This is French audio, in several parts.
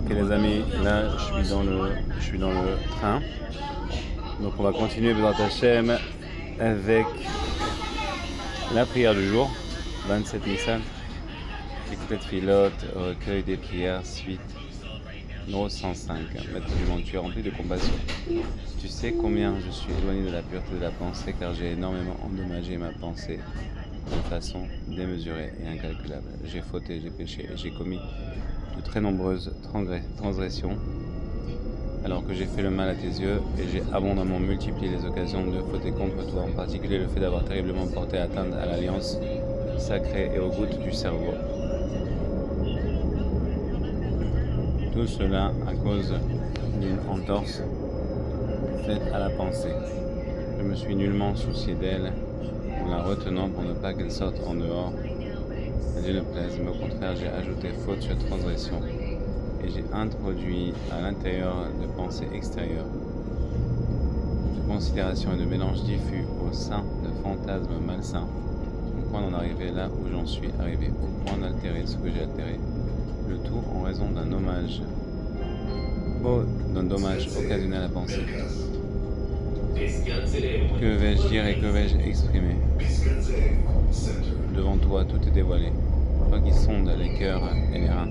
Ok les amis, là je suis dans le train. Donc on va continuer Bezrat Hashem avec la prière du jour, 27 Nissan. Écoute Philote, recueil des prières, suite numéro 105. Maître du monde, tu es rempli de compassion. Tu sais combien je suis éloigné de la pureté de la pensée, car j'ai énormément endommagé ma pensée de façon démesurée et incalculable. J'ai fauté, j'ai péché et j'ai commis de très nombreuses transgressions, alors que j'ai fait le mal à tes yeux, et j'ai abondamment multiplié les occasions de fauter contre toi, en particulier le fait d'avoir terriblement porté atteinte à l'alliance sacrée et aux gouttes du cerveau. Tout cela à cause d'une entorse faite à la pensée. Je me suis nullement soucié d'elle en la retenant pour ne pas qu'elle sorte en dehors. Dieu ne plaise, mais au contraire j'ai ajouté faute sur transgression et j'ai introduit à l'intérieur de pensées extérieures, de considérations et de mélanges diffus au sein de fantasmes malsains, au point d'en arriver là où j'en suis arrivé, au point d'altérer ce que j'ai altéré, le tout en raison d'un dommage occasionné à la pensée. Que vais-je dire et que vais-je exprimer? Devant toi, tout est dévoilé, toi qui sondes les cœurs et les reins.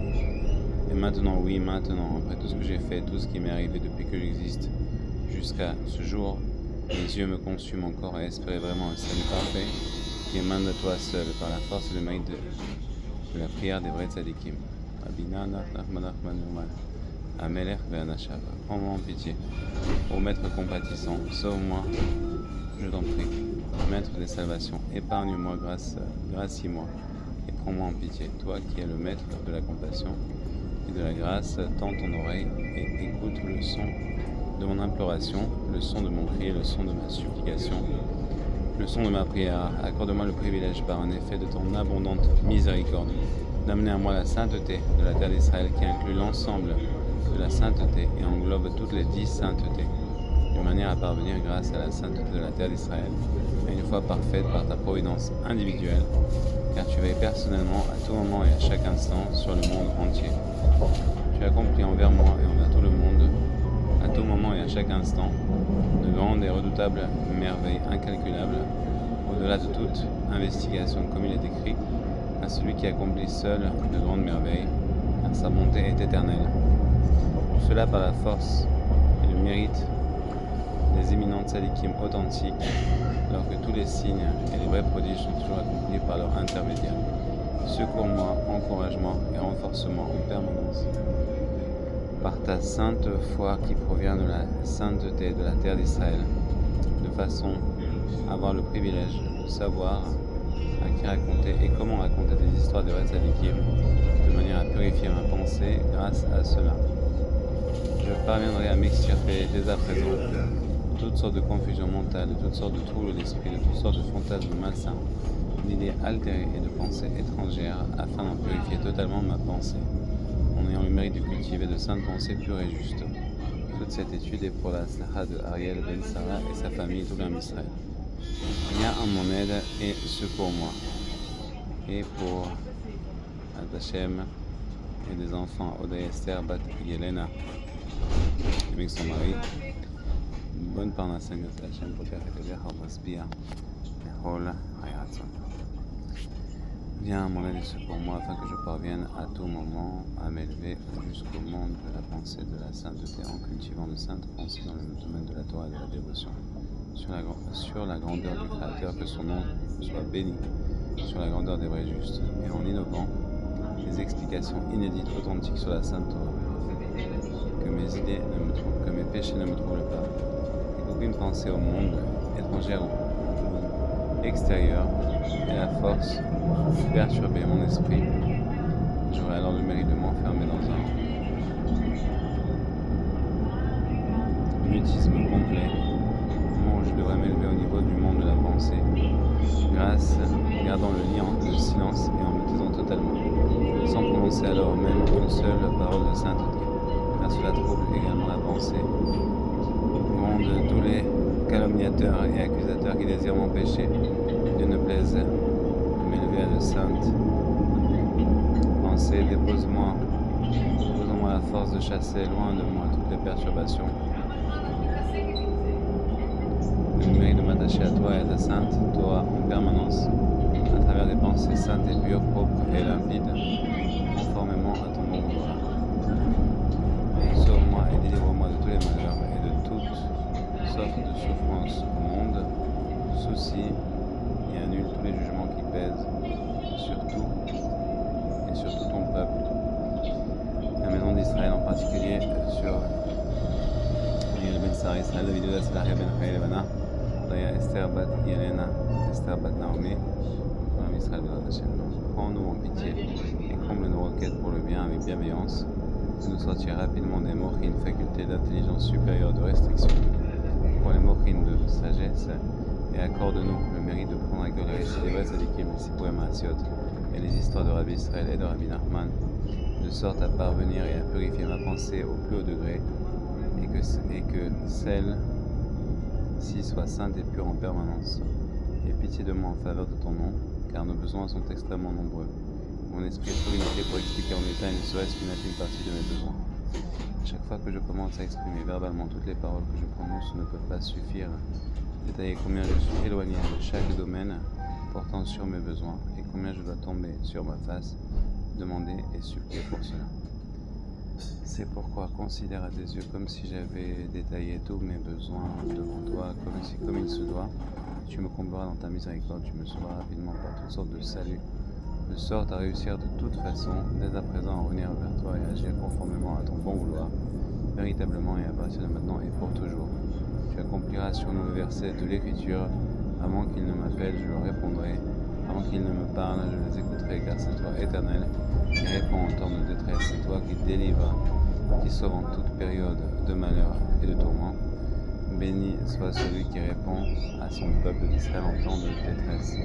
Et maintenant, oui, maintenant, après tout ce que j'ai fait, tout ce qui m'est arrivé depuis que j'existe jusqu'à ce jour, mes yeux me consument encore à espérer vraiment un salut parfait qui émane de toi seul, par la force et le mérite de la prière des vrais tzadikim. Amelech ve'anashav. Prends-moi en pitié. Ô Maître compatissant, sauve-moi, je t'en prie. Maître des salvations, épargne-moi, gracie-moi, et prends-moi en pitié. Toi qui es le Maître de la compassion et de la grâce, tends ton oreille et écoute le son de mon imploration, le son de mon cri, le son de ma supplication, le son de ma prière. Accorde-moi le privilège, par un effet de ton abondante miséricorde, d'amener à moi la sainteté de la terre d'Israël qui inclut l'ensemble de la sainteté et englobe toutes les 10 saintetés, de manière à parvenir grâce à la sainteté de la terre d'Israël, à une fois parfaite par ta providence individuelle, car tu veilles personnellement à tout moment et à chaque instant sur le monde entier. Tu accomplis envers moi et envers tout le monde, à tout moment et à chaque instant, de grandes et redoutables merveilles incalculables, au-delà de toute investigation, comme il est écrit, à celui qui accomplit seul de grandes merveilles, car sa bonté est éternelle. Tout cela par la force et le mérite des éminents tzadikim authentiques, alors que tous les signes et les vrais prodiges sont toujours accomplis par leur intermédiaire. Secours-moi, encourage-moi et renforce-moi en permanence. Par ta sainte foi qui provient de la sainteté de la terre d'Israël, de façon à avoir le privilège de savoir à qui raconter et comment raconter des histoires de vrais tzadikim, de manière à purifier ma pensée grâce à cela. Je parviendrai à m'extirper dès à présent de toutes sortes de confusions mentales, de toutes sortes de troubles d'esprit, de toutes sortes de fantasmes malsains, d'idées altérées et de pensées étrangères, afin d'en purifier totalement ma pensée, en ayant le mérite de cultiver de saintes pensées pures et justes. Toute cette étude est pour la slaha de Ariel Ben Sarah et sa famille, tout l'âme Israël. Viens à mon aide et secours-moi. Et pour Hashem et des enfants, Oda Esther Bat Yelena, avec son mari, bonne parnassa de Hashem pour faire que Harvaspia et Hol Hayatson. Viens à mon aide et secours-moi afin que je parvienne à tout moment à m'élever jusqu'au monde de la pensée de la sainteté en cultivant de saintes pensées dans le domaine de la Torah et de la dévotion. Sur la grandeur du Créateur, que son nom soit béni, sur la grandeur des vrais justes, et en innovant des explications inédites, authentiques sur la Sainte Torah. Que mes idées que mes péchés ne me troublent pas, et qu'aucune pensée au monde, étrangère ou extérieure, ait la force de perturber mon esprit. J'aurai alors le mérite de m'enfermer dans un mutisme complet, où je devrais m'élever au niveau du monde de la pensée, gardant le lien, le silence et en me taisant totalement, sans prononcer alors même une seule parole de sainteté, car cela trouble également la pensée, gronde tous les calomniateurs et accusateurs qui désirent m'empêcher. Dieu ne plaise de m'élever à de saintes pensées. Dépose-moi la force de chasser loin de moi toutes les perturbations. Je mérite de m'attacher à toi et à ta sainte Torah en permanence, à travers des pensées saintes et pures, propres et limpides, conformément à ton bon vouloir. Sauve-moi et délivre-moi de tous les malheurs et de toutes sortes de souffrances au monde, soucis et annule tous les jugements qui pèsent sur tout et sur tout ton peuple, la maison d'Israël en particulier, sur Yael Ben Sarah Israël, David Yehuda Selachia Ben Chaya Levana, Daya Esther Bat Yelena, Esther Bat Naomi, Madame Israël Ben Hashem. Prends-nous en pitié et comble nos requêtes pour le bien avec bienveillance, de nous sortir rapidement des mochines, facultés d'intelligence supérieure de restriction, pour les mochines de sagesse, et accorde-nous le mérite de prendre à cœur les récits des vrais tzadikim, les Sipurim Hasiot, et les histoires de Rabbi Israël et de Rabbi Nachman, de sorte à parvenir et à purifier ma pensée au plus haut degré, et que celle-ci soit sainte et pure en permanence. Aie pitié de moi en faveur de ton nom, car nos besoins sont extrêmement nombreux. Mon esprit est trop limité pour expliquer en détail ne serait-ce qu'une infime partie de mes besoins. Chaque fois que je commence à exprimer verbalement toutes les paroles que je prononce ne peuvent pas suffire à détailler combien je suis éloigné de chaque domaine portant sur mes besoins et combien je dois tomber sur ma face, demander et supplier pour cela. C'est pourquoi considère à tes yeux comme si j'avais détaillé tous mes besoins devant toi, comme il se doit. Tu me combleras dans ta miséricorde, tu me sauveras rapidement par toutes sortes de saluts, de sorte à réussir de toute façon, dès à présent à revenir vers toi et agir conformément à ton bon vouloir, véritablement et à partir de maintenant et pour toujours. Tu accompliras sur nous le verset de l'Écriture, avant qu'il ne m'appelle, je leur répondrai, avant qu'il ne me parle, je les écouterai, car c'est toi, Éternel, qui réponds en temps de détresse, c'est toi qui délivres, qui sauve en toute période de malheur et de tourment. Béni soit celui qui répond à son peuple d'Israël en temps de détresse.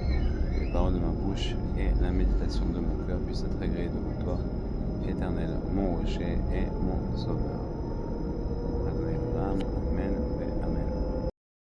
Les paroles de ma bouche et la méditation de mon cœur puissent être agréées devant toi, Éternel, mon rocher et mon sauveur. Amen.